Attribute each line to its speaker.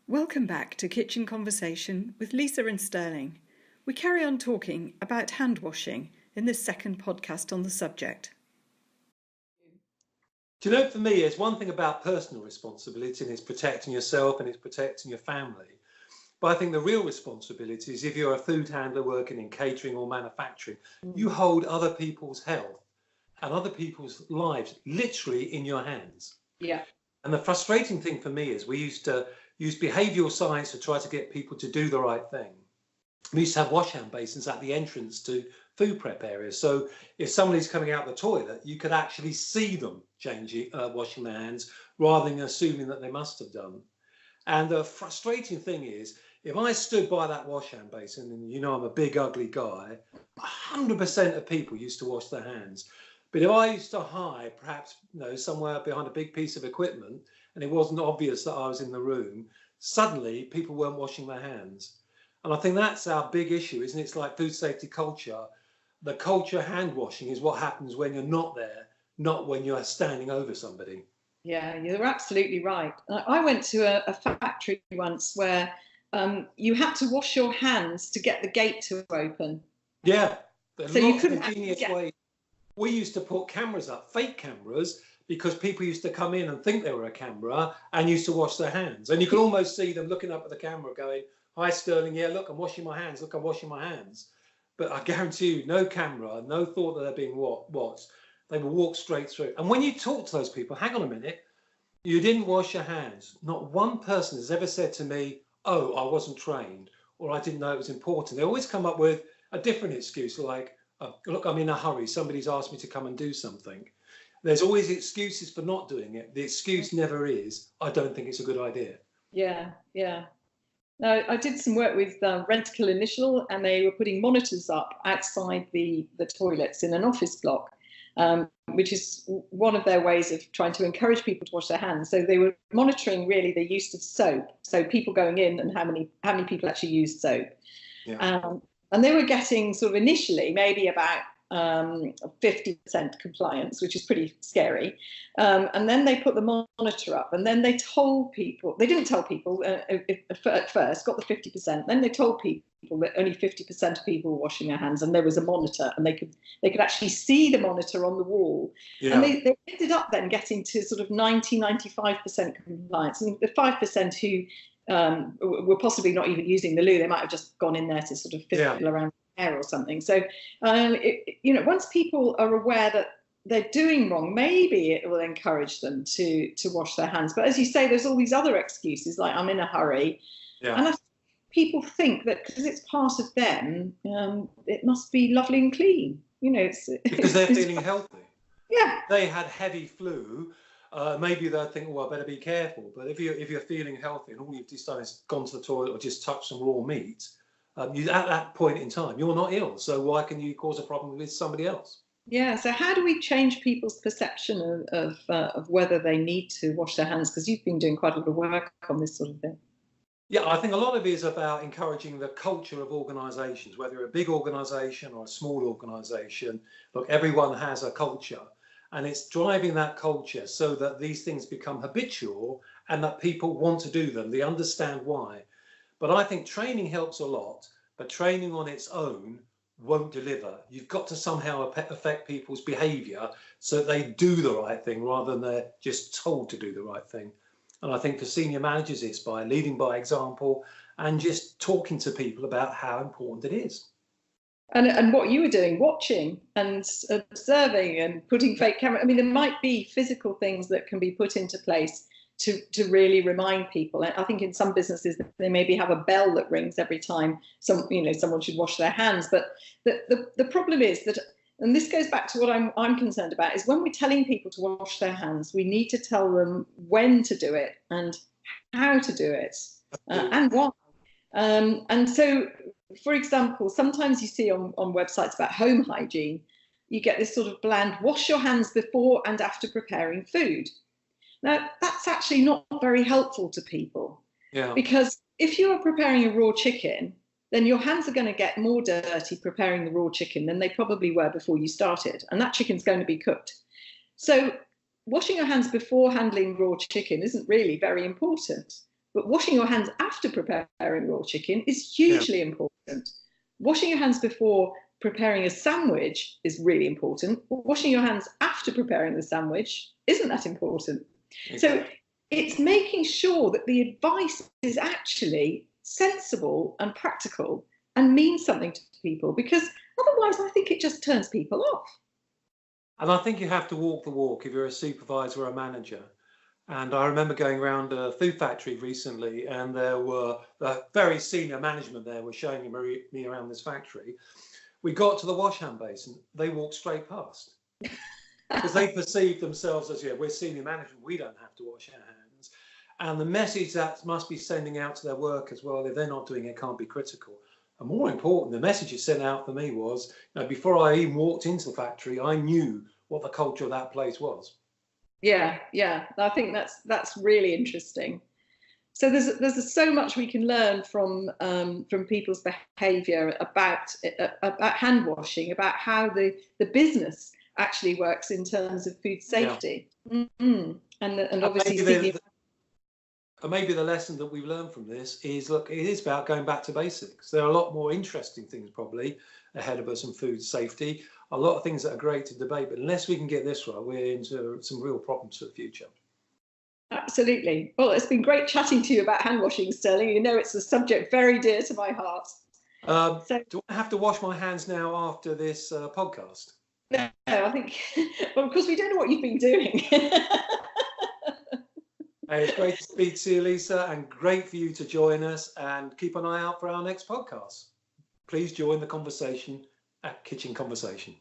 Speaker 1: Welcome back to Kitchen Conversation with Lisa and Sterling. We carry on talking about hand washing in this second podcast on the subject.
Speaker 2: Do you know, for me, it's one thing about personal responsibility, and it's protecting yourself and it's protecting your family. But I think the real responsibility is if you're a food handler working in catering or manufacturing, you hold other people's health and other people's lives literally in your hands.
Speaker 3: Yeah.
Speaker 2: And the frustrating thing for me is we used to use behavioural science to try to get people to do the right thing. We used to have wash hand basins at the entrance to food prep areas. So if somebody's coming out the toilet, you could actually see them washing their hands rather than assuming that they must have done. And the frustrating thing is, if I stood by that wash hand basin, and you know I'm a big ugly guy, 100% of people used to wash their hands. But if I used to hide, perhaps somewhere behind a big piece of equipment, and it wasn't obvious that I was in the room, suddenly people weren't washing their hands. And I think that's our big issue, isn't it? It's like food safety culture. The culture of hand washing is what happens when you're not there, not when you're standing over somebody.
Speaker 3: Yeah, you're absolutely right. I went to a factory once where you had to wash your hands to get the gate to open.
Speaker 2: Yeah,
Speaker 3: so you couldn't
Speaker 2: way. We used to put cameras up, fake cameras, because people used to come in and think they were a camera and used to wash their hands. And you could almost see them looking up at the camera going, "Hi, Sterling, yeah, look, I'm washing my hands. Look, I'm washing my hands." But I guarantee you, no camera, no thought that they're being watched. They will walk straight through. And when you talk to those people, hang on a minute, you didn't wash your hands. Not one person has ever said to me, "Oh, I wasn't trained," or "I didn't know it was important." They always come up with a different excuse, like, "Look, I'm in a hurry. Somebody's asked me to come and do something." There's always excuses for not doing it. The excuse never is, "I don't think it's a good idea."
Speaker 3: Yeah, yeah. No, I did some work with Rentokil Initial, and they were putting monitors up outside the toilets in an office block, which is one of their ways of trying to encourage people to wash their hands. So they were monitoring really the use of soap, so people going in and how many people actually used soap.
Speaker 2: Yeah.
Speaker 3: And they were getting sort of initially maybe about 50% compliance, which is pretty scary. And then they put the monitor up, and then they told people, they didn't tell people at first, got the 50%, then they told people that only 50% of people were washing their hands, and there was a monitor, and they could actually see the monitor on the wall. Yeah. And they ended up then getting to sort of 95% compliance, and the 5% who were possibly not even using the loo, they might have just gone in there to sort of fiddle around hair or something. So once people are aware that they're doing wrong, maybe it will encourage them to wash their hands. But as you say, there's all these other excuses, like I'm in a hurry. And people think that because it's part of them, it must be lovely and clean,
Speaker 2: because they're feeling healthy.
Speaker 3: Yeah,
Speaker 2: they had heavy flu, maybe they'll think, "Oh, I better be careful." But if you're feeling healthy and all you've just done is gone to the toilet or just touched some raw meat, at that point in time, you're not ill. So why can you cause a problem with somebody else?
Speaker 3: Yeah. So how do we change people's perception of whether they need to wash their hands? Because you've been doing quite a lot of work on this sort of thing.
Speaker 2: Yeah, I think a lot of it is about encouraging the culture of organisations, whether you're a big organisation or a small organisation. Look, everyone has a culture, and it's driving that culture so that these things become habitual and that people want to do them. They understand why. But I think training helps a lot, but training on its own won't deliver. You've got to somehow affect people's behaviour so that they do the right thing rather than they're just told to do the right thing. And I think for senior managers, it's by leading by example and just talking to people about how important it is.
Speaker 3: And what you were doing, watching and observing and putting fake camera. I mean, there might be physical things that can be put into place to really remind people. I think in some businesses they maybe have a bell that rings every time someone should wash their hands. But the problem is that, and this goes back to what I'm concerned about, is when we're telling people to wash their hands, we need to tell them when to do it and how to do it and why. And so, for example, sometimes you see on websites about home hygiene, you get this sort of bland, wash your hands before and after preparing food. Now, that's actually not very helpful to people.
Speaker 2: Yeah.
Speaker 3: Because if you are preparing a raw chicken, then your hands are going to get more dirty preparing the raw chicken than they probably were before you started. And that chicken's going to be cooked. So washing your hands before handling raw chicken isn't really very important. But washing your hands after preparing raw chicken is hugely important. Washing your hands before preparing a sandwich is really important. Washing your hands after preparing the sandwich isn't that important. Okay. So it's making sure that the advice is actually sensible and practical and means something to people, because otherwise I think it just turns people off.
Speaker 2: And I think you have to walk the walk if you're a supervisor or a manager. And I remember going around a food factory recently, and there were very senior management there were showing me around this factory. We got to the wash hand basin, they walked straight past. Because they perceive themselves as, we're senior management, we don't have to wash our hands. And the message that must be sending out to their work as well, if they're not doing it, can't be critical. And more important, the message it sent out for me was, before I even walked into the factory, I knew what the culture of that place was.
Speaker 3: Yeah, I think that's really interesting. So there's so much we can learn from people's behaviour about hand washing, about how the business actually works in terms of food safety. And obviously
Speaker 2: maybe the lesson that we've learned from this is, look, it is about going back to basics. There are a lot more interesting things probably ahead of us in food safety, a lot of things that are great to debate, but unless we can get this right, we're into some real problems for the future.
Speaker 3: Absolutely. Well, it's been great chatting to you about hand washing, Sterling. You know, it's a subject very dear to my heart.
Speaker 2: Do I have to wash my hands now after this podcast?
Speaker 3: No, I think, well, of course, we don't know what you've been doing.
Speaker 2: Hey, it's great to speak to you, Lisa, and great for you to join us, and keep an eye out for our next podcast. Please join the conversation at Kitchen Conversation.